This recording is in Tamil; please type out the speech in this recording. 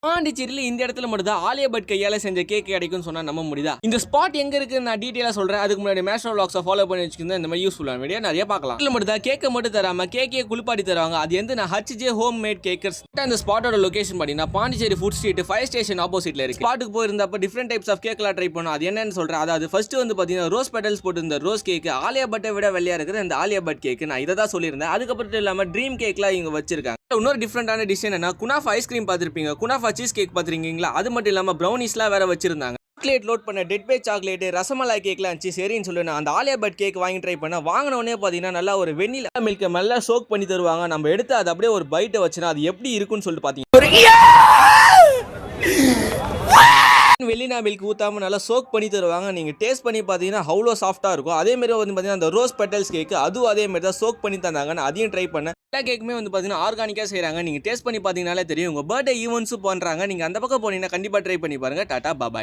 பாண்டிச்சேரியில் இந்த இடத்துல மட்டும் தான் ஆலியா பட் கையால செஞ்ச கேக் கிடைக்கும்னு சொன்னா நம்ப முடியுதா? இந்த ஸ்பாட் எங்க இருக்குன்னு நான் டீடைலா சொல்றேன். அதுக்கு முன்னாடி மேஷர் vlogs ஃபாலோ பண்ணி வச்சுக்கிட்டு இந்த மாதிரி யூஸ்ஃபுல்லான வீடியோ நிறைய பார்க்கலாம். இதுல மட்டும் தான் கேக்க மட்டும் தராம கேக்கே குளிப்பாட்டி தருவாங்க. அது எந்த HJ ஹோம் மேட் கேக்கர்ஸ். அந்த ஸ்பாட்டோட லொகேஷன் பாத்தீங்கன்னா பாண்டிச்சேரி ஃபுட் ஸ்ட்ரீட் 5 ஸ்டேஷன் ஆப்போசிட்ல இருக்கு. ஸ்பாட்டுக்கு போயிருந்தப்ப டிஃபரெண்ட் டைப்ஸ் ஆஃப் கேக்லாம் ட்ரை பண்ணோம். அது என்னன்னு சொல்றேன். அதாவது ஃபர்ஸ்ட் வந்து பாத்தீங்கன்னா ரோஸ் பெட்டல்ஸ் போட்டு இந்த ரோஸ் கேக் ஆலியா பட்டை விட வெள்ளையா இருக்கிற இந்த ஆலியா பட் கேக் நான் இதை தான் சொல்லியிருந்தேன். அதுக்கப்புறம் இல்லாம ட்ரீம் கேக்லாம் இங்க வச்சிருக்காங்க. இன்னொரு டிஃபரெண்டான டிஷ் என்னன்னா குனாஃபா ஐஸ்கிரீம் பார்த்திருப்பீங்க, குனாஃபா சீஸ் கேக் பார்த்திருக்கீங்களா? அது மட்டும் இல்லாம ப்ரௌனிஸ்லாம் வேற வச்சிருந்தாங்க. சாக்லேட் லோட் பண்ண டெட் பை சாக்லேட் ரசமலாய் கேக்லாம் இருந்துச்சு. சரின்னு சொல்லி நான் அந்த ஆலியா பட் கேக் வாங்கி ட்ரை பண்ண வாங்கின உடனே பார்த்தீங்கன்னா நல்லா ஒரு வெண்ணிலா மில்கை நல்லா சோக் பண்ணி தருவாங்க. நம்ம எடுத்து அதை அப்படியே ஒரு பைட்டை வச்சுனா அது எப்படி இருக்குன்னு சொல்லிட்டு பார்த்தீங்கன்னா வெள்ளினா மில்க் ஊத்தாம நல்லா சோக் பண்ணி தருவாங்க. நீங்க டேஸ்ட் பண்ணி பார்த்தீங்கன்னா அவ்வளோ சாஃப்டா இருக்கும். அதே மாதிரி வந்து பார்த்தீங்கன்னா அந்த ரோஸ் பெட்டல்ஸ் கேக் அதுவும் அதே மாதிரி தான் சோக் பண்ணி தந்தாங்க. நான் அதையும் ட்ரை பண்ணேன். எல்லா கேக்குமே வந்து பார்த்தீங்கன்னா ஆர்கானிக்காக செய்கிறாங்க. நீங்கள் டேஸ்ட் பண்ணி பார்த்தீங்கன்னாலே தெரியும். உங்கள் பர்த்டே ஈவெண்ட்ஸும் பண்ணுறாங்க. நீங்கள் அந்த பக்கம் போனீங்கன்னா கண்டிப்பாக ட்ரை பண்ணி பாருங்கள். டாடா பாபாய்.